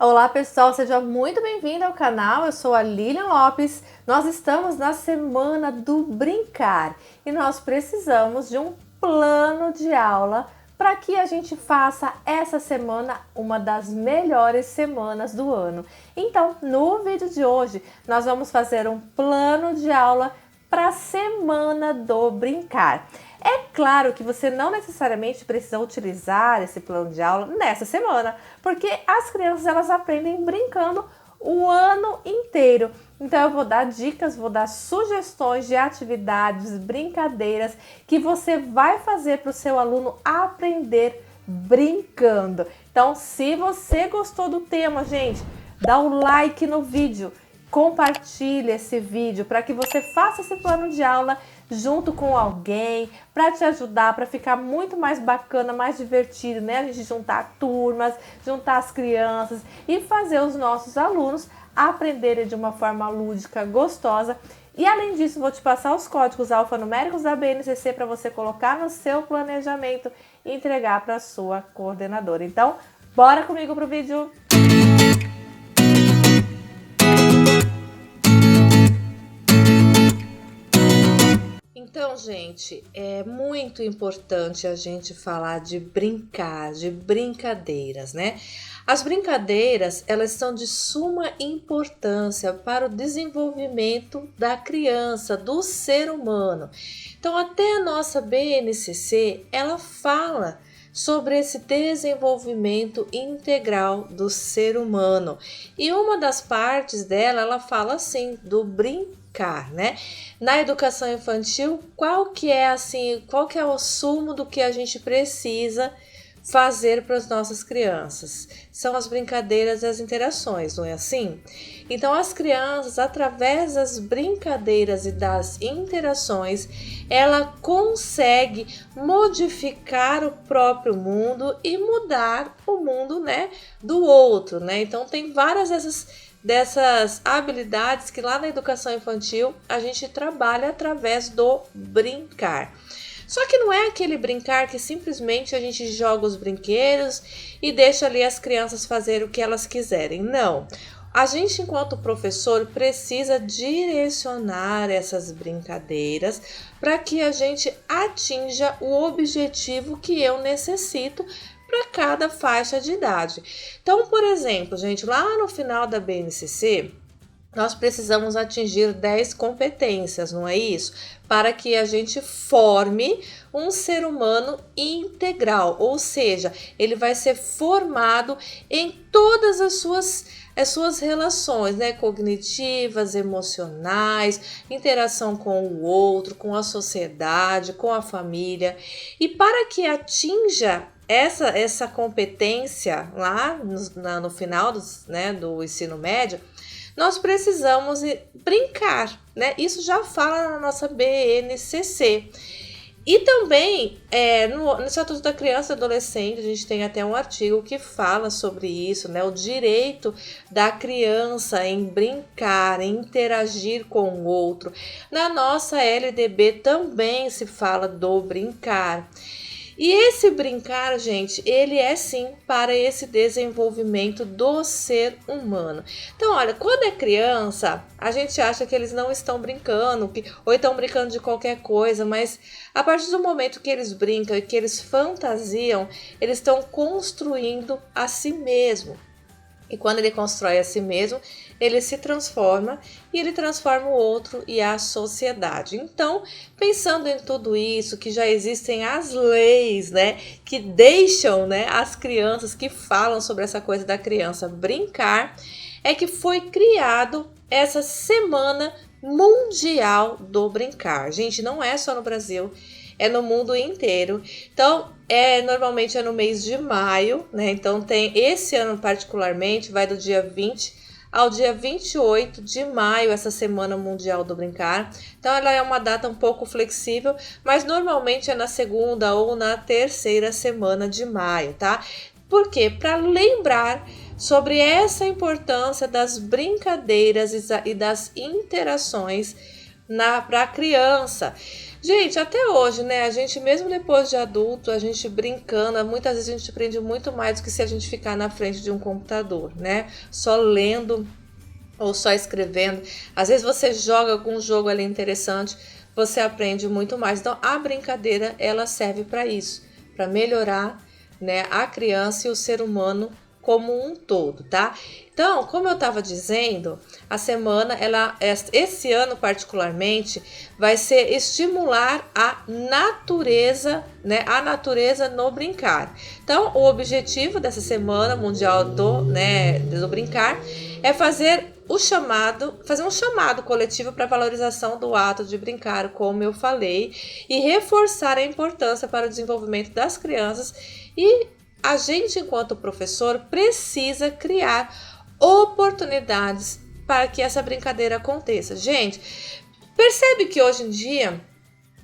Olá pessoal, seja muito bem-vindo ao canal, eu sou a Lilian Lopes. Nós estamos na semana do brincar e nós precisamos de um plano de aula para que a gente faça essa semana uma das melhores semanas do ano. Então, no vídeo de hoje, nós vamos fazer um plano de aula para a semana do brincar. É claro que você não necessariamente precisa utilizar esse plano de aula nessa semana, porque as crianças elas aprendem brincando o ano inteiro. Então eu vou dar dicas, vou dar sugestões de atividades, brincadeiras que você vai fazer para o seu aluno aprender brincando. Então, se você gostou do tema, gente, dá um like no vídeo. Compartilhe esse vídeo para que você faça esse plano de aula junto com alguém, para te ajudar, para ficar muito mais bacana, mais divertido, né? A gente juntar turmas, juntar as crianças e fazer os nossos alunos aprenderem de uma forma lúdica, gostosa. E além disso, vou te passar os códigos alfanuméricos da BNCC para você colocar no seu planejamento e entregar para a sua coordenadora. Então, bora comigo pro vídeo! Então, gente, é muito importante a gente falar de brincar, de brincadeiras, né? As brincadeiras, elas são de suma importância para o desenvolvimento da criança, do ser humano. Então, até a nossa BNCC, ela fala sobre esse desenvolvimento integral do ser humano. E uma das partes dela, ela fala assim, do brincar, né? Na educação infantil, qual que é o sumo do que a gente precisa fazer para as nossas crianças? São as brincadeiras e as interações, não é assim? Então, as crianças, através das brincadeiras e das interações, ela consegue modificar o próprio mundo e mudar o mundo, né, do outro, né? Então, tem várias dessas habilidades que lá na educação infantil a gente trabalha através do brincar. Só que não é aquele brincar que simplesmente a gente joga os brinquedos e deixa ali as crianças fazerem o que elas quiserem. Não. A gente, enquanto professor, precisa direcionar essas brincadeiras para que a gente atinja o objetivo que eu necessito para cada faixa de idade. Então, por exemplo, gente, lá no final da BNCC, nós precisamos atingir 10 competências, não é isso? Para que a gente forme um ser humano integral, ou seja, ele vai ser formado em todas as suas relações, né? Cognitivas, emocionais, interação com o outro, com a sociedade, com a família. E para que atinja essa competência lá no final do ensino médio, nós precisamos brincar, né? Isso já fala na nossa BNCC. E também, no Estatuto da Criança e Adolescente, a gente tem até um artigo que fala sobre isso, né? O direito da criança em brincar, em interagir com o outro. Na nossa LDB também se fala do brincar. E esse brincar, gente, ele é sim para esse desenvolvimento do ser humano. Então, olha, quando é criança, a gente acha que eles não estão brincando, ou estão brincando de qualquer coisa, mas a partir do momento que eles brincam e que eles fantasiam, eles estão construindo a si mesmo. E quando ele constrói a si mesmo, ele se transforma e ele transforma o outro e a sociedade. Então, pensando em tudo isso, que já existem as leis, né, que deixam, né, as crianças, que falam sobre essa coisa da criança brincar, é que foi criado essa Semana Mundial do Brincar. Gente, não é só no Brasil, é no mundo inteiro. Então, normalmente é no mês de maio, né? Então, tem esse ano particularmente, vai do dia 20 ao dia 28 de maio, essa Semana Mundial do Brincar. Então, ela é uma data um pouco flexível, mas normalmente é na segunda ou na terceira semana de maio, tá? Por quê? Para lembrar sobre essa importância das brincadeiras e das interações para a criança. Gente, até hoje, né? A gente mesmo depois de adulto, a gente brincando, muitas vezes a gente aprende muito mais do que se a gente ficar na frente de um computador, né? Só lendo ou só escrevendo. Às vezes você joga algum jogo ali interessante, você aprende muito mais. Então, a brincadeira, ela serve para isso, para melhorar, né, a criança e o ser humano como um todo, tá? Então, como eu estava dizendo, a semana, esse ano particularmente, vai ser estimular a natureza, né? A natureza no brincar. Então, o objetivo dessa semana mundial do brincar é fazer um chamado coletivo para valorização do ato de brincar, como eu falei, e reforçar a importância para o desenvolvimento das crianças. E a gente, enquanto professor, precisa criar oportunidades para que essa brincadeira aconteça. Gente, percebe que hoje em dia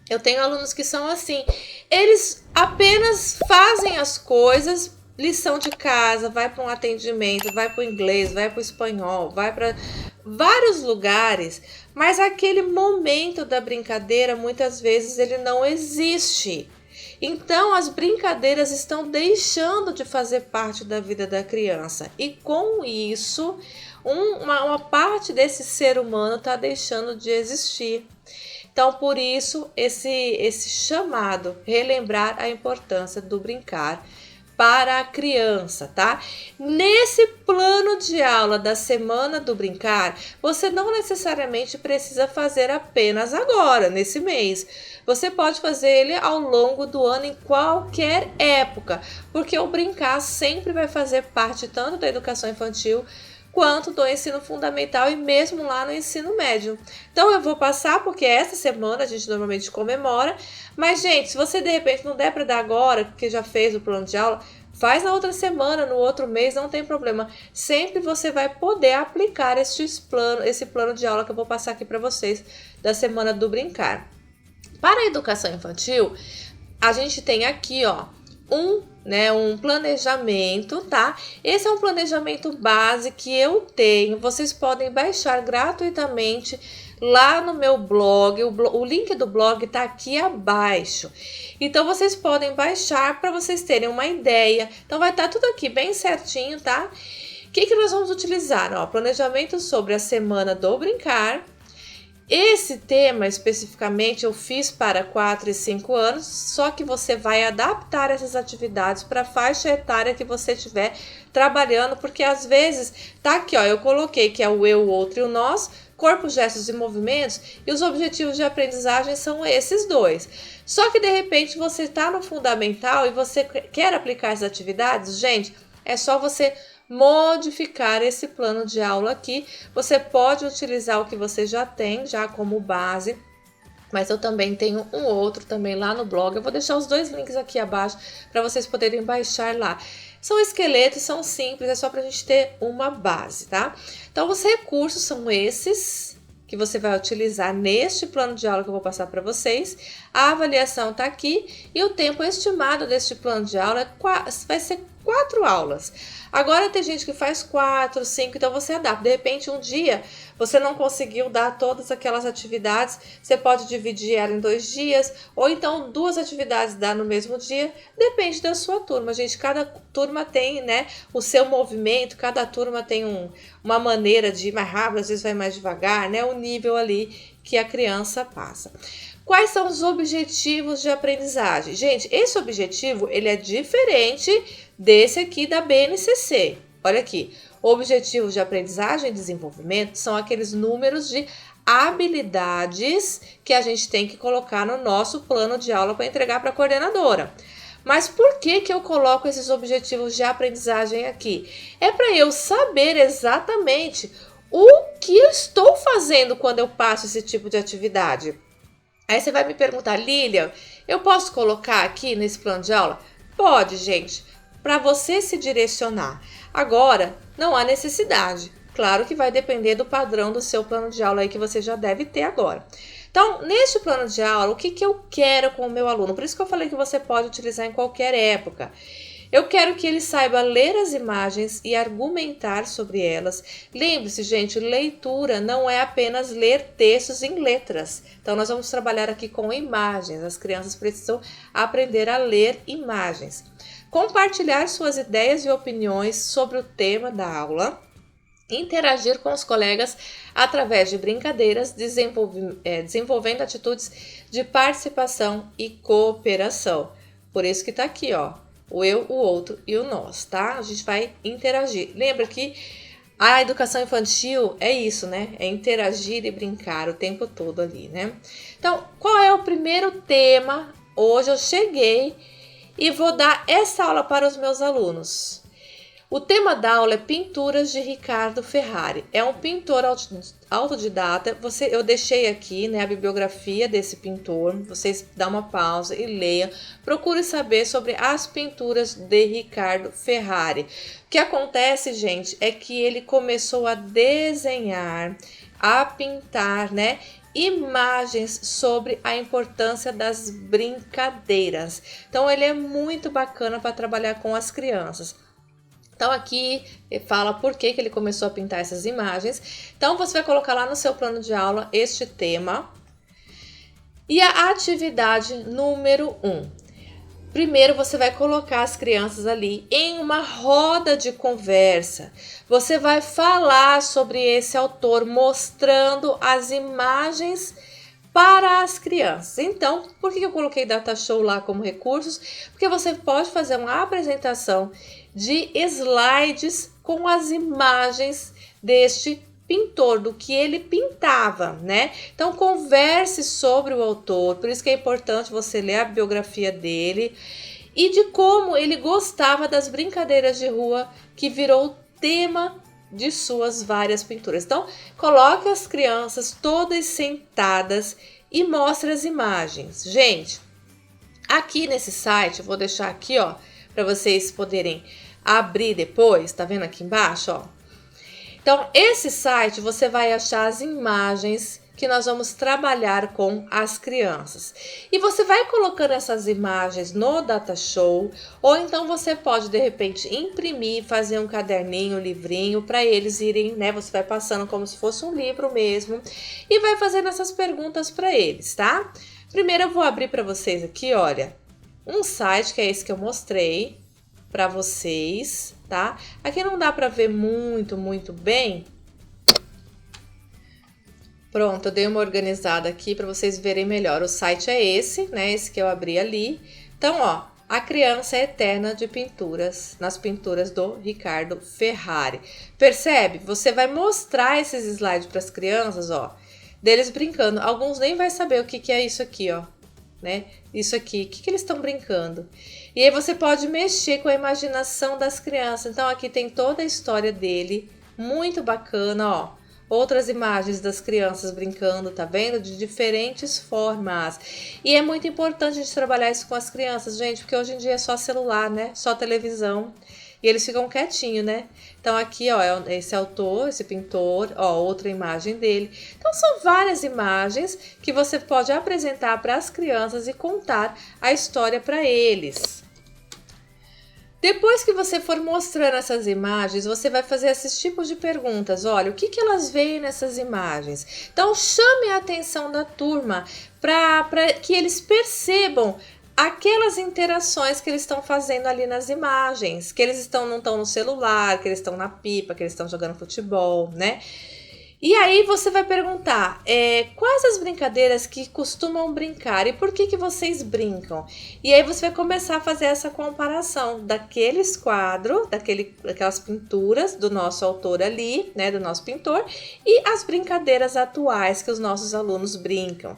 eu tenho alunos que são assim, eles apenas fazem as coisas, lição de casa, vai para um atendimento, vai para o inglês, vai para o espanhol, vai para vários lugares, mas aquele momento da brincadeira, muitas vezes, ele não existe. Então, as brincadeiras estão deixando de fazer parte da vida da criança. E com isso, uma parte desse ser humano está deixando de existir. Então, por isso, esse chamado, relembrar a importância do brincar para a criança, tá? Nesse plano de aula da Semana do Brincar, você não necessariamente precisa fazer apenas agora, nesse mês. Você pode fazer ele ao longo do ano, em qualquer época, porque o brincar sempre vai fazer parte tanto da educação infantil quanto do ensino fundamental e mesmo lá no ensino médio. Então eu vou passar porque essa semana a gente normalmente comemora, mas gente, se você de repente não der para dar agora, porque já fez o plano de aula, faz na outra semana, no outro mês, não tem problema. Sempre você vai poder aplicar esse plano de aula que eu vou passar aqui para vocês da Semana do Brincar. Para a educação infantil, a gente tem aqui, ó, um planejamento, tá? Esse é um planejamento base que eu tenho. Vocês podem baixar gratuitamente lá no meu blog. O link do blog tá aqui abaixo. Então, vocês podem baixar para vocês terem uma ideia. Então, vai estar tudo aqui bem certinho, tá? O que nós vamos utilizar? Ó, planejamento sobre a Semana do Brincar. Esse tema especificamente eu fiz para 4 e 5 anos, só que você vai adaptar essas atividades para a faixa etária que você estiver trabalhando, porque às vezes tá aqui, ó, eu coloquei que é o eu, o outro e o nós, corpo, gestos e movimentos, e os objetivos de aprendizagem são esses dois. Só que de repente você está no fundamental e você quer aplicar as atividades, gente, é só você modificar esse plano de aula aqui. Você pode utilizar o que você já tem, já como base, mas eu também tenho um outro também lá no blog. Eu vou deixar os dois links aqui abaixo para vocês poderem baixar lá. São esqueletos, são simples, é só para a gente ter uma base, tá? Então, os recursos são esses que você vai utilizar neste plano de aula que eu vou passar para vocês. A avaliação está aqui e o tempo estimado deste plano de aula vai ser 4 aulas. Agora tem gente que faz 4, 5, então você adapta. De repente, um dia você não conseguiu dar todas aquelas atividades, você pode dividir ela em 2 dias, ou então 2 atividades dá no mesmo dia, depende da sua turma. Gente, cada turma tem, né, o seu movimento, cada turma tem uma maneira de ir mais rápido, às vezes vai mais devagar, né, o nível ali que a criança passa. Quais são os objetivos de aprendizagem? Gente, esse objetivo, ele é diferente desse aqui da BNCC. Olha aqui, objetivos de aprendizagem e desenvolvimento são aqueles números de habilidades que a gente tem que colocar no nosso plano de aula para entregar para a coordenadora. Mas por que eu coloco esses objetivos de aprendizagem aqui? É para eu saber exatamente o que eu estou fazendo quando eu passo esse tipo de atividade. Aí você vai me perguntar, Lilian, eu posso colocar aqui nesse plano de aula? Pode, gente, para você se direcionar. Agora, não há necessidade. Claro que vai depender do padrão do seu plano de aula aí que você já deve ter agora. Então, neste plano de aula, o que eu quero com o meu aluno? Por isso que eu falei que você pode utilizar em qualquer época. Eu quero que ele saiba ler as imagens e argumentar sobre elas. Lembre-se, gente, leitura não é apenas ler textos em letras. Então, nós vamos trabalhar aqui com imagens. As crianças precisam aprender a ler imagens. Compartilhar suas ideias e opiniões sobre o tema da aula. Interagir com os colegas através de brincadeiras, desenvolvendo atitudes de participação e cooperação. Por isso que tá aqui, ó, o eu, o outro e o nós, tá? A gente vai interagir. Lembra que a educação infantil é isso, né? É interagir e brincar o tempo todo ali, né? Então, qual é o primeiro tema? Hoje eu cheguei e vou dar essa aula para os meus alunos. O tema da aula é Pinturas de Ricardo Ferrari. É um pintor autodidata. Eu deixei aqui, né, a bibliografia desse pintor. Vocês dão uma pausa e leiam. Procure saber sobre as pinturas de Ricardo Ferrari. O que acontece, gente, é que ele começou a desenhar, a pintar, né, imagens sobre a importância das brincadeiras. Então, ele é muito bacana para trabalhar com as crianças. Então, aqui fala por que ele começou a pintar essas imagens. Então, você vai colocar lá no seu plano de aula este tema. E a atividade número 1. Primeiro, você vai colocar as crianças ali em uma roda de conversa. Você vai falar sobre esse autor, mostrando as imagens para as crianças. Então, por que eu coloquei Data Show lá como recursos? Porque você pode fazer uma apresentação de slides com as imagens deste pintor, do que ele pintava, né? Então, converse sobre o autor, por isso que é importante você ler a biografia dele e de como ele gostava das brincadeiras de rua, que virou tema de suas várias pinturas. Então, coloque as crianças todas sentadas e mostre as imagens. Gente, aqui nesse site, eu vou deixar aqui, ó, para vocês poderem abrir depois, tá vendo aqui embaixo, ó? Então, esse site você vai achar as imagens que nós vamos trabalhar com as crianças. E você vai colocando essas imagens no Data Show, ou então você pode, de repente, imprimir, fazer um caderninho, um livrinho, para eles irem, né? Você vai passando como se fosse um livro mesmo, e vai fazendo essas perguntas para eles, tá? Primeiro eu vou abrir para vocês aqui, olha, um site que é esse que eu mostrei para vocês, tá? Aqui não dá para ver muito bem. Pronto, eu dei uma organizada aqui para vocês verem melhor. O site é esse, né? Esse que eu abri ali. Então, ó, a criança é eterna de pinturas, nas pinturas do Ricardo Ferrari. Percebe? Você vai mostrar esses slides para as crianças, ó, deles brincando. Alguns nem vai saber o que é isso aqui, ó, né? Isso aqui, o que eles estão brincando? E aí você pode mexer com a imaginação das crianças. Então aqui tem toda a história dele, muito bacana, ó. Outras imagens das crianças brincando, tá vendo? De diferentes formas. E é muito importante a gente trabalhar isso com as crianças, gente, porque hoje em dia é só celular, né? Só televisão. E eles ficam quietinhos, né? Então aqui, ó, é esse autor, esse pintor, ó, outra imagem dele. Então são várias imagens que você pode apresentar para as crianças e contar a história para eles. Depois que você for mostrando essas imagens, você vai fazer esses tipos de perguntas. Olha, o que elas veem nessas imagens? Então chame a atenção da turma para que eles percebam aquelas interações que eles estão fazendo ali nas imagens, que eles não estão no celular, que eles estão na pipa, que eles estão jogando futebol, né? E aí você vai perguntar, quais as brincadeiras que costumam brincar e por que vocês brincam? E aí você vai começar a fazer essa comparação daqueles quadros, daquelas pinturas do nosso autor ali, né, do nosso pintor, e as brincadeiras atuais que os nossos alunos brincam.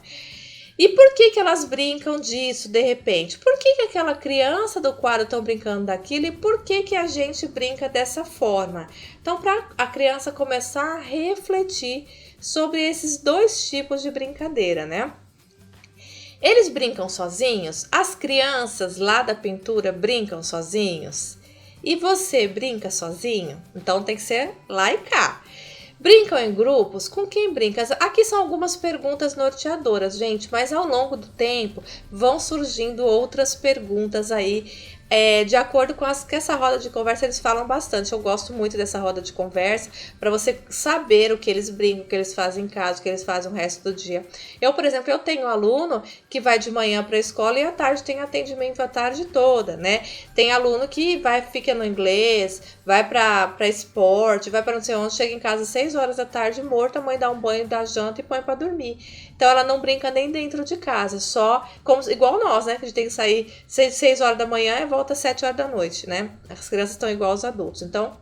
E por que elas brincam disso de repente? Por que aquela criança do quadro estão brincando daquilo e por que a gente brinca dessa forma? Então, para a criança começar a refletir sobre esses dois tipos de brincadeira, né? Eles brincam sozinhos? As crianças lá da pintura brincam sozinhos? E você brinca sozinho? Então, tem que ser lá e cá. Brincam em grupos? Com quem brinca? Aqui são algumas perguntas norteadoras, gente, mas ao longo do tempo vão surgindo outras perguntas aí de acordo com essa roda de conversa, eles falam bastante. Eu gosto muito dessa roda de conversa, para você saber o que eles brincam, o que eles fazem em casa, o que eles fazem o resto do dia. Eu, por exemplo, eu tenho um aluno que vai de manhã para a escola e à tarde tem atendimento a tarde toda, né? Tem aluno que fica no inglês, vai para esporte, vai para não sei onde, chega em casa às 6 horas da tarde morto, a mãe dá um banho, dá janta e põe para dormir. Então ela não brinca nem dentro de casa, só igual nós, né? A gente tem que sair 6 horas da manhã e volta às 7 horas da noite, né? As crianças estão igual aos adultos. Então,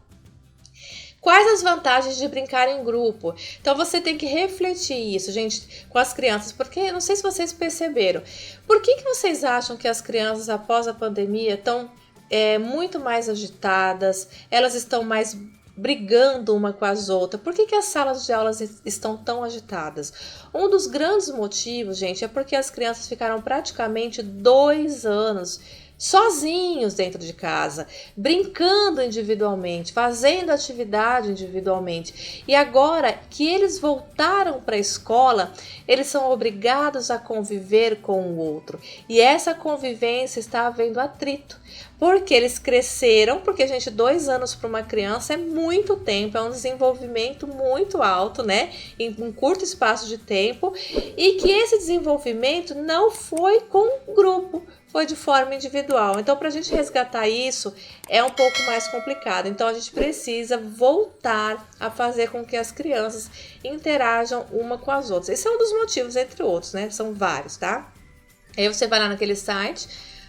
quais as vantagens de brincar em grupo? Então você tem que refletir isso, gente, com as crianças, porque não sei se vocês perceberam. Por que vocês acham que as crianças após a pandemia estão muito mais agitadas? Elas estão mais brigando uma com as outras? Por que as salas de aulas estão tão agitadas? Um dos grandes motivos, gente, é porque as crianças ficaram praticamente 2 anos sozinhos dentro de casa, brincando individualmente, fazendo atividade individualmente. E agora que eles voltaram para a escola, eles são obrigados a conviver com o outro. E essa convivência está havendo atrito. Porque eles cresceram, porque, gente, 2 anos para uma criança é muito tempo, é um desenvolvimento muito alto, né? Em um curto espaço de tempo. E que esse desenvolvimento não foi com um grupo, foi de forma individual. Então, para a gente resgatar isso, é um pouco mais complicado. Então, a gente precisa voltar a fazer com que as crianças interajam uma com as outras. Esse é um dos motivos, entre outros, né? São vários, tá? Aí você vai lá naquele site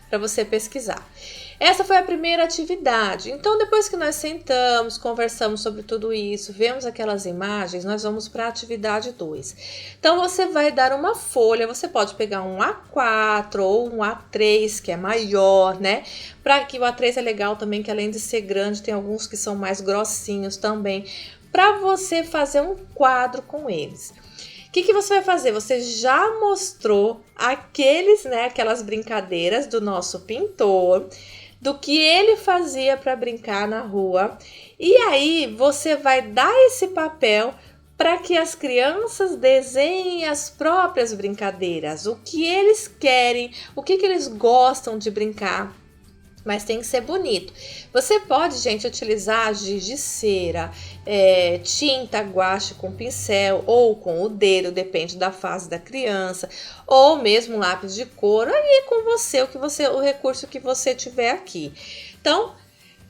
para você pesquisar. Essa foi a primeira atividade. Então, depois que nós sentamos, conversamos sobre tudo isso, vemos aquelas imagens, nós vamos para a atividade 2. Então, você vai dar uma folha, você pode pegar um A4 ou um A3, que é maior, né? Para que o A3 é legal também, que além de ser grande, tem alguns que são mais grossinhos também, para você fazer um quadro com eles. O que você vai fazer? Você já mostrou aquelas brincadeiras do nosso pintor, do que ele fazia para brincar na rua. E aí você vai dar esse papel para que as crianças desenhem as próprias brincadeiras, o que eles querem, o que eles gostam de brincar. Mas tem que ser bonito. Você pode, gente, utilizar giz de cera, tinta guache com pincel ou com o dedo, depende da fase da criança, ou mesmo lápis de cor, aí com o recurso que você tiver aqui. Então,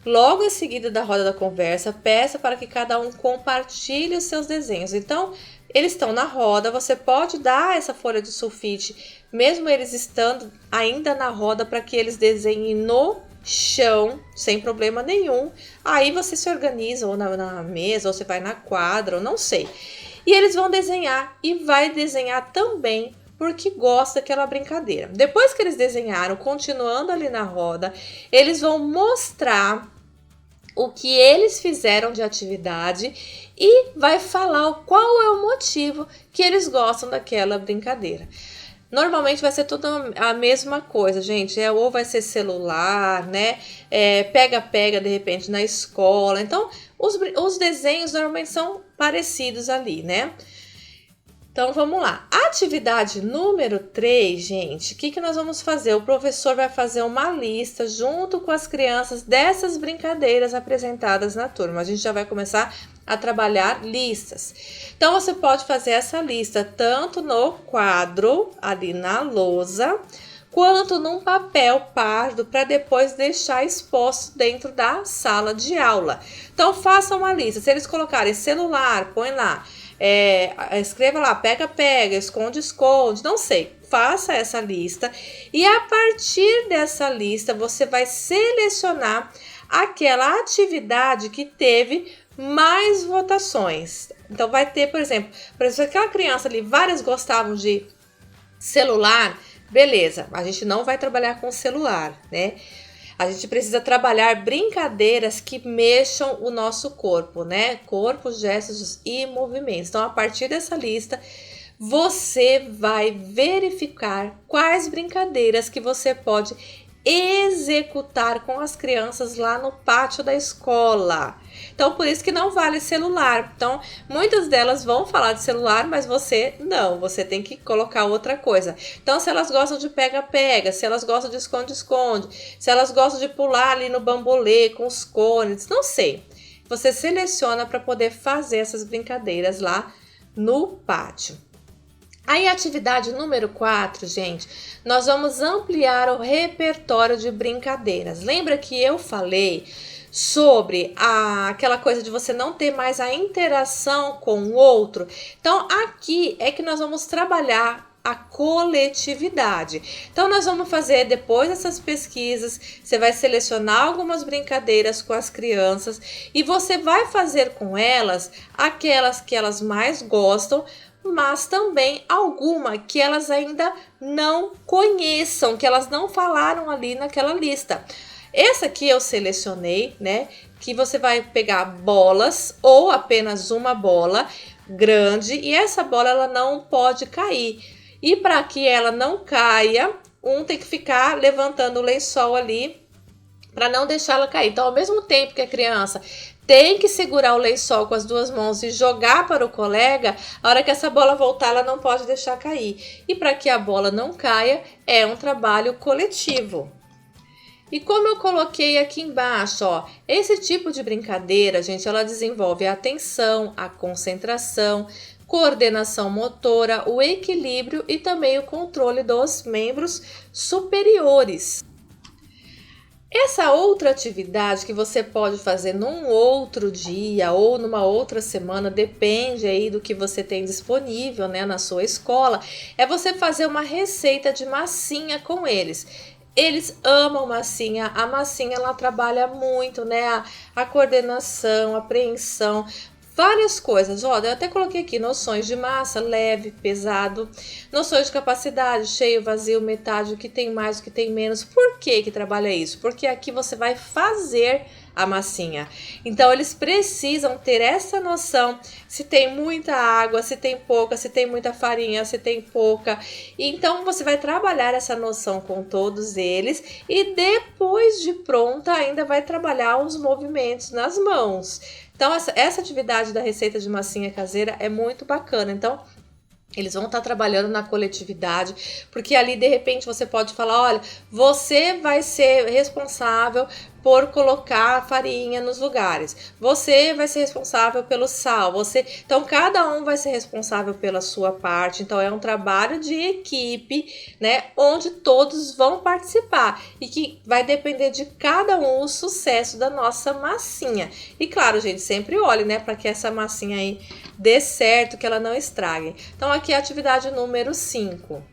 logo em seguida da roda da conversa, peça para que cada um compartilhe os seus desenhos. Então, eles estão na roda, você pode dar essa folha de sulfite, mesmo eles estando ainda na roda, para que eles desenhem no chão, sem problema nenhum. Aí você se organiza ou na mesa, ou você vai na quadra, ou não sei. E eles vão desenhar, e vai desenhar também porque gosta daquela brincadeira. Depois que eles desenharam, continuando ali na roda, eles vão mostrar o que eles fizeram de atividade e vai falar qual é o motivo que eles gostam daquela brincadeira. Normalmente vai ser tudo a mesma coisa, gente. Ou vai ser celular, né? Pega-pega, de repente, na escola. Então, os desenhos normalmente são parecidos ali, né? Então, vamos lá. Atividade número 3, gente, o que nós vamos fazer? O professor vai fazer uma lista junto com as crianças dessas brincadeiras apresentadas na turma. A gente já vai começar a trabalhar listas. Então, você pode fazer essa lista tanto no quadro, ali na lousa, quanto num papel pardo para depois deixar exposto dentro da sala de aula. Então, faça uma lista. Se eles colocarem celular, põe lá. Escreva lá, pega, esconde, não sei. Faça essa lista e a partir dessa lista você vai selecionar aquela atividade que teve mais votações. Então vai ter, por exemplo, aquela criança ali, várias gostavam de celular, beleza, a gente não vai trabalhar com celular, né? A gente precisa trabalhar brincadeiras que mexam o nosso corpo, né? Corpo, gestos e movimentos. Então, a partir dessa lista, você vai verificar quais brincadeiras que você pode executar com as crianças lá no pátio da escola. Então, por isso que não vale celular. Então, muitas delas vão falar de celular, mas você não. Você tem que colocar outra coisa. Então, se elas gostam de pega-pega, se elas gostam de esconde-esconde, se elas gostam de pular ali no bambolê com os cones, não sei. Você seleciona para poder fazer essas brincadeiras lá no pátio. Aí, atividade número 4, gente, nós vamos ampliar o repertório de brincadeiras. Lembra que eu falei sobre aquela coisa de você não ter mais a interação com o outro? Então, aqui é que nós vamos trabalhar a coletividade. Então, nós vamos fazer, depois dessas pesquisas, você vai selecionar algumas brincadeiras com as crianças e você vai fazer com elas aquelas que elas mais gostam, mas também alguma que elas ainda não conheçam, que elas não falaram ali naquela lista. Essa aqui eu selecionei, né? Que você vai pegar bolas ou apenas uma bola grande e essa bola ela não pode cair. E para que ela não caia, tem que ficar levantando o lençol ali para não deixar ela cair. Então, ao mesmo tempo que a criança tem que segurar o lençol com as duas mãos e jogar para o colega, a hora que essa bola voltar, ela não pode deixar cair. E para que a bola não caia, é um trabalho coletivo. E como eu coloquei aqui embaixo, ó, esse tipo de brincadeira, gente, ela desenvolve a atenção, a concentração, coordenação motora, o equilíbrio e também o controle dos membros superiores. Essa outra atividade que você pode fazer num outro dia ou numa outra semana, depende aí do que você tem disponível, né, na sua escola, é você fazer uma receita de massinha com eles. Eles amam massinha, a massinha ela trabalha muito, né, a coordenação, a apreensão, várias coisas. Ó, eu até coloquei aqui noções de massa, leve, pesado, noções de capacidade, cheio, vazio, metade, o que tem mais, o que tem menos. Por que trabalha isso? Porque aqui você vai fazer a massinha. Então, eles precisam ter essa noção se tem muita água, se tem pouca, se tem muita farinha, se tem pouca. Então, você vai trabalhar essa noção com todos eles e depois de pronta ainda vai trabalhar os movimentos nas mãos. Então, essa atividade da receita de massinha caseira é muito bacana. Então, eles vão estar trabalhando na coletividade, porque ali, de repente, você pode falar, olha, você vai ser responsável por colocar a farinha nos lugares. Você vai ser responsável pelo sal. Então, cada um vai ser responsável pela sua parte. Então, é um trabalho de equipe, né? Onde todos vão participar e que vai depender de cada um o sucesso da nossa massinha. E claro, gente, sempre olhe, né? Para que essa massinha aí dê certo, que ela não estrague. Então, aqui é a atividade número 5.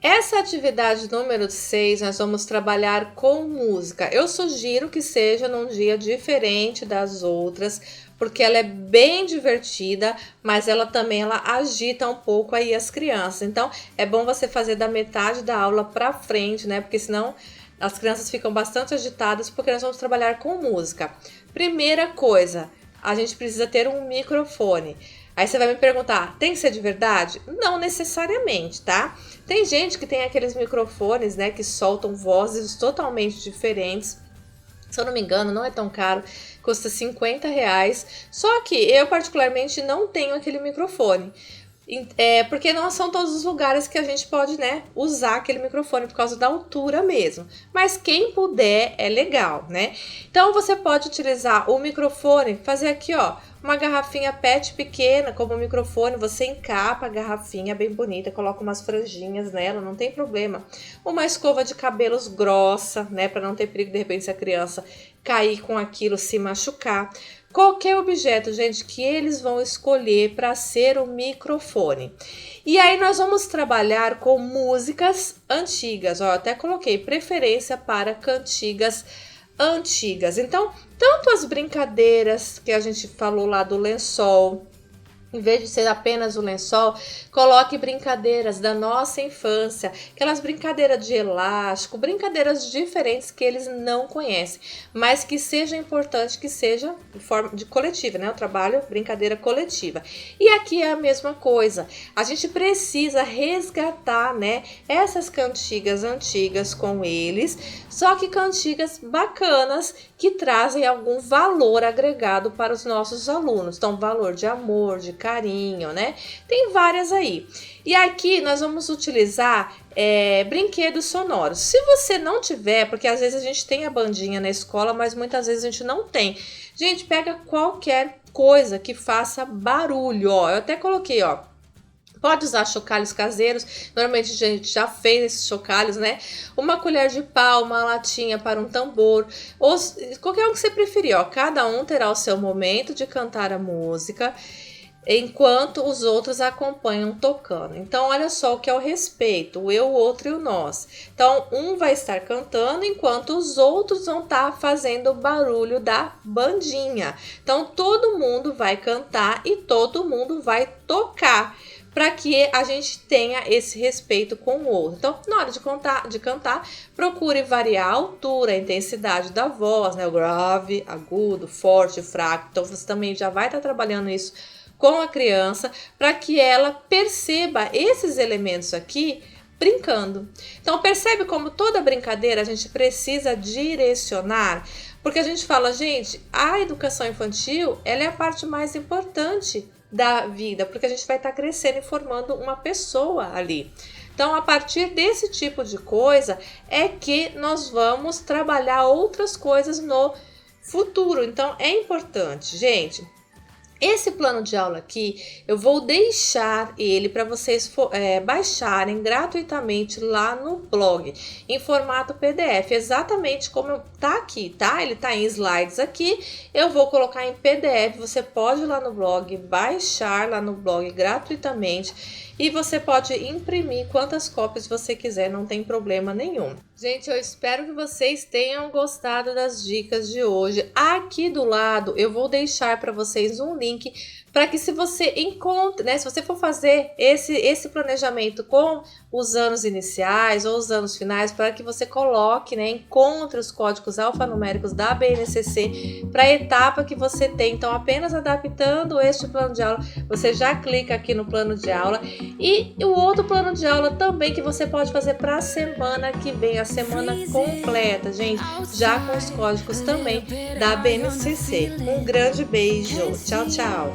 Essa atividade número 6, nós vamos trabalhar com música. Eu sugiro que seja num dia diferente das outras, porque ela é bem divertida, mas ela agita um pouco aí as crianças. Então, é bom você fazer da metade da aula para frente, né? Porque senão as crianças ficam bastante agitadas, porque nós vamos trabalhar com música. Primeira coisa, a gente precisa ter um microfone. Aí você vai me perguntar, tem que ser de verdade? Não necessariamente, tá? Tem gente que tem aqueles microfones, né, que soltam vozes totalmente diferentes. Se eu não me engano, não é tão caro, custa R$50. Só que eu particularmente não tenho aquele microfone. Porque não são todos os lugares que a gente pode, né, usar aquele microfone por causa da altura mesmo. Mas quem puder é legal, né? Então você pode utilizar o microfone, fazer aqui, ó, uma garrafinha PET pequena como microfone, você encapa a garrafinha bem bonita, coloca umas franjinhas nela, não tem problema. Uma escova de cabelos grossa, né, para não ter perigo de repente se a criança cair com aquilo, se machucar. Qualquer objeto, gente, que eles vão escolher para ser o microfone. E aí nós vamos trabalhar com músicas antigas. Ó, eu até coloquei preferência para cantigas antigas. Então, tanto as brincadeiras que a gente falou lá do lençol, Em vez de ser apenas o lençol, coloque brincadeiras da nossa infância, aquelas brincadeiras de elástico, brincadeiras diferentes que eles não conhecem, mas que seja importante que seja em forma de coletiva, né? O trabalho, brincadeira coletiva. E aqui é a mesma coisa. A gente precisa resgatar, né, essas cantigas antigas com eles, só que cantigas bacanas que trazem algum valor agregado para os nossos alunos. Então, valor de amor, de carinho, né? Tem várias aí. E aqui nós vamos utilizar brinquedos sonoros. Se você não tiver, porque às vezes a gente tem a bandinha na escola, mas muitas vezes a gente não tem. Gente, pega qualquer coisa que faça barulho, ó. Eu até coloquei, ó. Pode usar chocalhos caseiros, normalmente a gente já fez esses chocalhos, né? Uma colher de pau, uma latinha para um tambor, ou qualquer um que você preferir, ó. Cada um terá o seu momento de cantar a música, enquanto os outros acompanham tocando. Então, olha só o que é o respeito, o eu, o outro e o nós. Então, um vai estar cantando enquanto os outros vão estar fazendo o barulho da bandinha. Então, todo mundo vai cantar e todo mundo vai tocar, para que a gente tenha esse respeito com o outro. Então, na hora de cantar, procure variar a altura, a intensidade da voz, né? O grave, agudo, forte, fraco. Então, você também já vai estar trabalhando isso com a criança para que ela perceba esses elementos aqui brincando. Então, percebe como toda brincadeira a gente precisa direcionar, porque a gente fala, gente, a educação infantil, ela é a parte mais importante da vida, porque a gente vai estar crescendo e formando uma pessoa ali. Então, a partir desse tipo de coisa é que nós vamos trabalhar outras coisas no futuro. Então, é importante, gente. Esse plano de aula aqui, eu vou deixar ele para vocês baixarem gratuitamente lá no blog, em formato PDF, exatamente como tá aqui, tá? Ele tá em slides aqui, eu vou colocar em PDF, você pode ir lá no blog, baixar lá no blog gratuitamente, e você pode imprimir quantas cópias você quiser, não tem problema nenhum. Gente, eu espero que vocês tenham gostado das dicas de hoje. Aqui do lado eu vou deixar para vocês um link para que se você encontre, né, se você for fazer esse planejamento com os anos iniciais ou os anos finais, para que você coloque, né, encontre os códigos alfanuméricos da BNCC para a etapa que você tem. Então, apenas adaptando este plano de aula, você já clica aqui no plano de aula, e o outro plano de aula também que você pode fazer para a semana que vem, a semana completa, gente, já com os códigos também da BNCC. Um grande beijo, tchau, tchau!